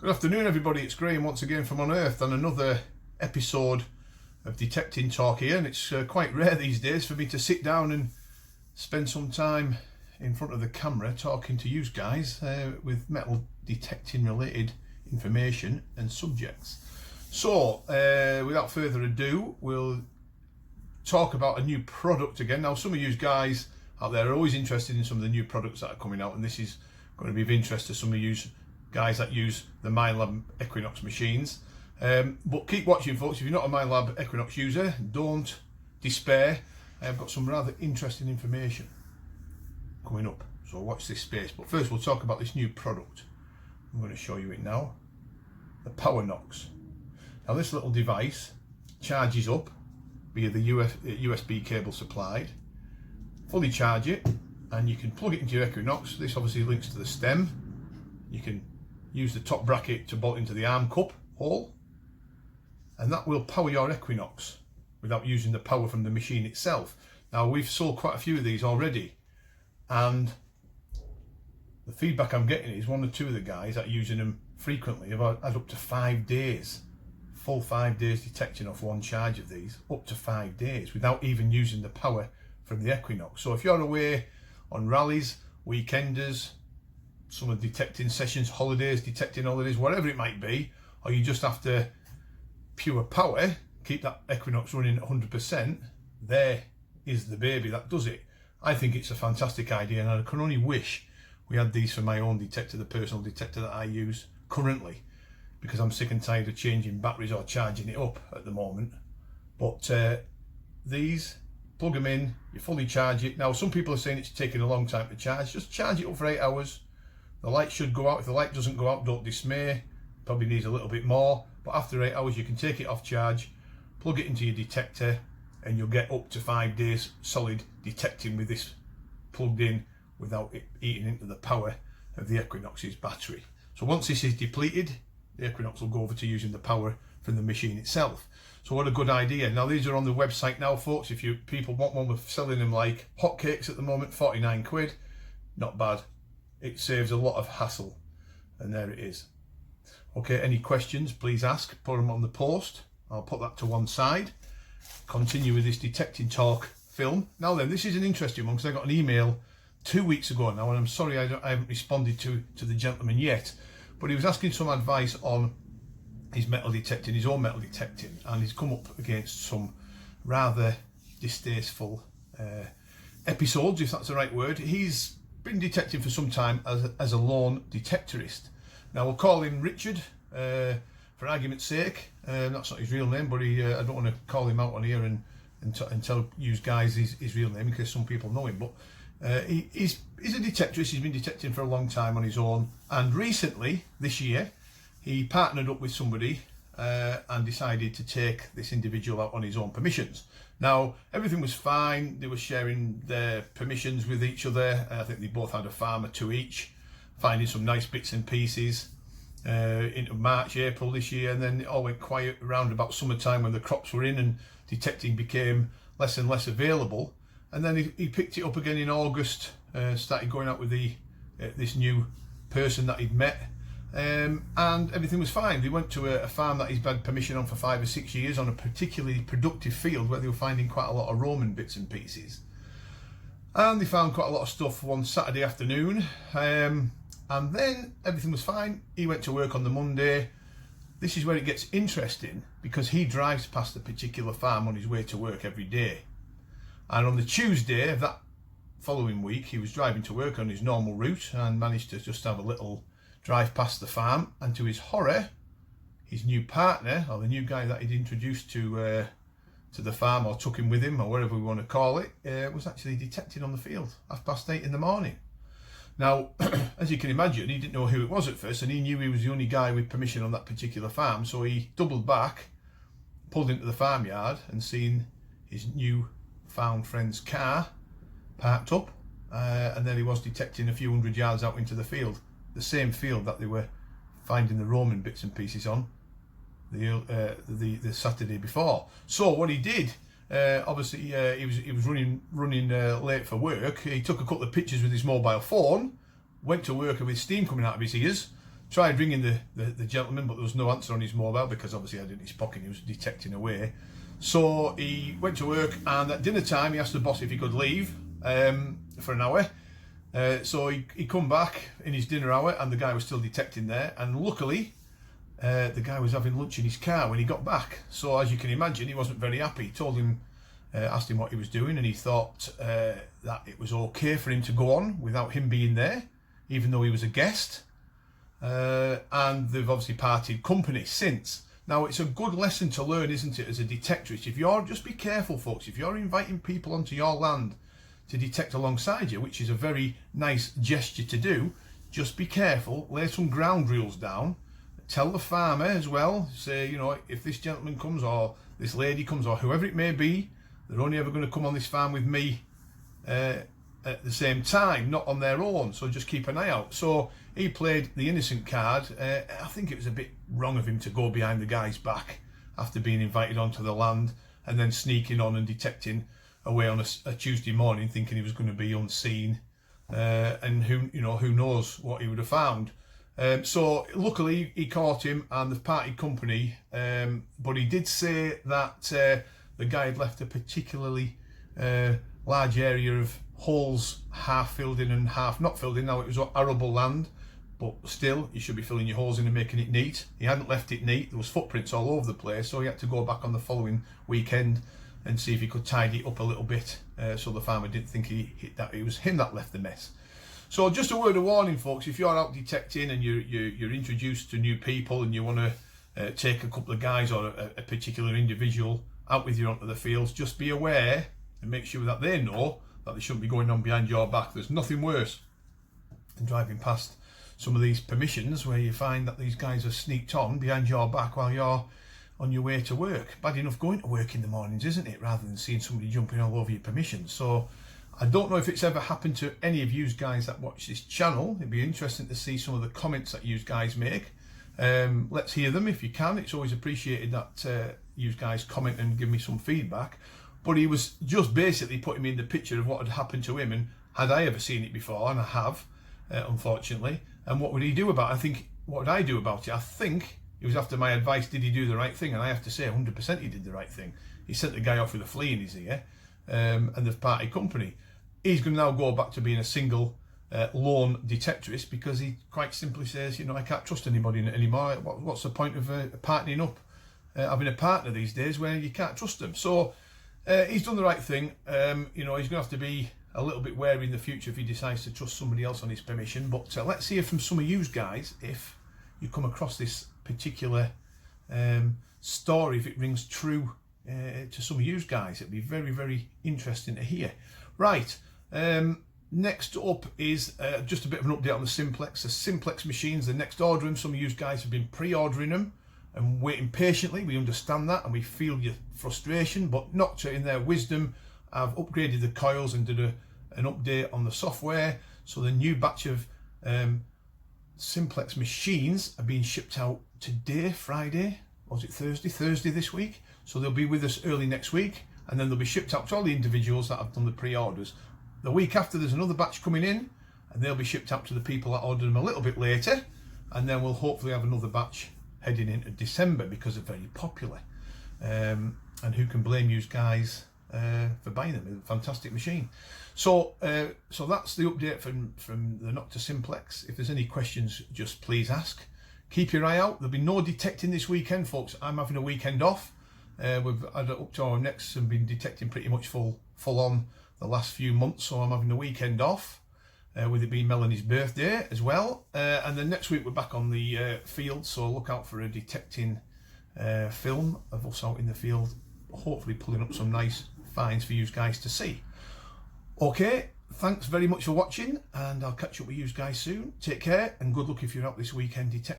Good afternoon everybody, it's Graham once again from Unearthed and another episode of Detecting Talk here, and it's quite rare these days for me to sit down and spend some time in front of the camera talking to you guys with metal detecting related information and subjects. So without further ado, we'll talk about a new product again. Now some of you guys out there are always interested in some of the new products that are coming out, and this is going to be of interest to some of you guys that use the MindLab Equinox machines. But keep watching, folks. If you're not a MindLab Equinox user, don't despair. I've got some rather interesting information coming up, so watch this space. But first we'll talk about this new product. I'm going to show you it now. The Knox. Now this little device charges up via the USB cable supplied. Fully charge it and you can plug it into your Equinox. This obviously links to the stem. You can use the top bracket to bolt into the arm cup hole, and that will power your Equinox without using the power from the machine itself. Now we've sold quite a few of these already, and the feedback I'm getting is one or two of the guys that are using them frequently have had up to 5 days, full 5 days detecting off one charge of these, up to 5 days without even using the power from the Equinox. So if you're away on rallies, weekenders, summer detecting sessions, holidays, detecting holidays, whatever it might be, or you just after pure power, keep that Equinox running at 100%, there is the baby that does it. I think it's a fantastic idea, and I can only wish we had these for my own detector, the personal detector that I use currently, because I'm sick and tired of changing batteries or charging it up at the moment. But these, plug them in, you fully charge it. Now some people are saying it's taking a long time to charge. Just charge it up for 8 hours. The light should go out. If the light doesn't go out, don't dismay. Probably needs a little bit more, but after 8 hours you can take it off charge, plug it into your detector, and you'll get up to 5 days solid detecting with this plugged in without it eating into the power of the Equinox's battery. So once this is depleted, the Equinox will go over to using the power from the machine itself. So what a good idea. Now these are on the website now, folks. If you people want one, we're selling them like hotcakes at the moment, 49 quid. Not bad. It saves a lot of hassle, and there it is. Okay, any questions, please ask, put them on the post. I'll put that to one side. Continue with this Detecting Talk film. Now then, this is an interesting one because I got an email 2 weeks ago now, and I'm sorry I haven't responded to the gentleman yet, but he was asking some advice on his metal detecting, his own metal detecting, and he's come up against some rather distasteful episodes, if that's the right word. He's been detecting for some time as a lone detectorist. Now we'll call him Richard for argument's sake. That's not his real name, but I don't want to call him out on here and tell you guys his real name, because some people know him. But he's a detectorist. He's been detecting for a long time on his own, and recently this year he partnered up with somebody and decided to take this individual out on his own permissions. Now everything was fine. They were sharing their permissions with each other. I think they both had a farm or two each, finding some nice bits and pieces into March, April this year, and then it all went quiet around about summertime when the crops were in and detecting became less and less available. And then he picked it up again in August, started going out with this new person that he'd met, and everything was fine. They went to a farm that he's had permission on for 5 or 6 years on a particularly productive field where they were finding quite a lot of Roman bits and pieces. And they found quite a lot of stuff one Saturday afternoon, and then everything was fine. He went to work on the Monday. This is where it gets interesting, because he drives past the particular farm on his way to work every day. And on the Tuesday of that following week, he was driving to work on his normal route and managed to just have a little drive past the farm, and to his horror, his new partner, or the new guy that he'd introduced to the farm, or took him with him, or whatever we want to call it, was actually detected on the field 8:30 in the morning. Now, as you can imagine, he didn't know who it was at first, and he knew he was the only guy with permission on that particular farm, so he doubled back, pulled into the farmyard, and seen his new found friend's car parked up, and then he was detecting a few hundred yards out into the field, the same field that they were finding the Roman bits and pieces on the Saturday before. So what he did, obviously he was running late for work. He took a couple of pictures with his mobile phone, went to work with steam coming out of his ears, Tried ringing the gentleman, but there was no answer on his mobile because obviously I had it in his pocket. He was detecting away. So he went to work, and at dinner time he asked the boss if he could leave for an hour. So he come back in his dinner hour, and the guy was still detecting there. And luckily, the guy was having lunch in his car when he got back. So as you can imagine, he wasn't very happy. He told him, asked him what he was doing, and he thought that it was okay for him to go on without him being there, even though he was a guest. And they've obviously parted company since. Now, it's a good lesson to learn, isn't it, as a detectorist? If you're, just be careful, folks, if you're inviting people onto your land to detect alongside you, which is a very nice gesture to do, just be careful, lay some ground rules down, tell the farmer as well, say, you know, if this gentleman comes or this lady comes or whoever it may be, they're only ever going to come on this farm with me at the same time, not on their own, so just keep an eye out. So he played the innocent card. I think it was a bit wrong of him to go behind the guy's back after being invited onto the land and then sneaking on and detecting away on a Tuesday morning, thinking he was going to be unseen, and who knows what he would have found. So luckily he caught him and they've parted company, but he did say that the guy had left a particularly large area of holes, half filled in and half not filled in. Now, it was arable land, but still you should be filling your holes in and making it neat. He hadn't left it neat. There was footprints all over the place, so he had to go back on the following weekend and see if he could tidy it up a little bit, so the farmer didn't think it was him that left the mess. So just a word of warning, folks, if you're out detecting and you're introduced to new people and you want to take a couple of guys or a particular individual out with you onto the fields, just be aware and make sure that they know that they shouldn't be going on behind your back. There's nothing worse than driving past some of these permissions where you find that these guys are sneaked on behind your back while you're on your way to work. Bad enough going to work in the mornings, isn't it, rather than seeing somebody jumping all over your permissions. So I don't know if it's ever happened to any of you guys that watch this channel. It'd be interesting to see some of the comments that you guys make. Let's hear them if you can. It's always appreciated that you guys comment and give me some feedback. But he was just basically putting me in the picture of what had happened to him, and had I ever seen it before, and I have, unfortunately, and what would he do about it? What would I do about it? I think he was after my advice, did he do the right thing? And I have to say 100% he did the right thing. He sent the guy off with a flea in his ear, and they've parted company. He's going to now go back to being a single lone detectorist, because he quite simply says, you know, I can't trust anybody anymore. What's the point of partnering up, having a partner these days where you can't trust them? So he's done the right thing. You know, he's going to have to be a little bit wary in the future if he decides to trust somebody else on his permission. But let's hear from some of you guys if you come across this particular story, if it rings true to some of you guys. It'd be very, very interesting to hear. Right, next up is just a bit of an update on the Simplex. The Simplex machines, the next ordering. Some of you guys have been pre-ordering them and waiting patiently. We understand that and we feel your frustration, but Knox, in their wisdom, I've upgraded the coils and did an update on the software. So the new batch of Simplex machines are being shipped out today, Friday, or was it Thursday? Thursday this week. So they'll be with us early next week, and then they'll be shipped out to all the individuals that have done the pre-orders. The week after, there's another batch coming in, and they'll be shipped out to the people that ordered them a little bit later, and then we'll hopefully have another batch heading into December, because they're very popular. And who can blame you guys for buying them? It's a fantastic machine. So so that's the update from the Knox Simplex. If there's any questions, just please ask. Keep your eye out. There'll be no detecting this weekend, folks. I'm having a weekend off. We've had it up to our necks and been detecting pretty much full on the last few months, so I'm having the weekend off, with it being Melanie's birthday as well. And then next week we're back on the field, so look out for a detecting film of us out in the field, hopefully pulling up some nice finds for you guys to see. Okay, thanks very much for watching, and I'll catch up with you guys soon. Take care and good luck if you're out this weekend detecting.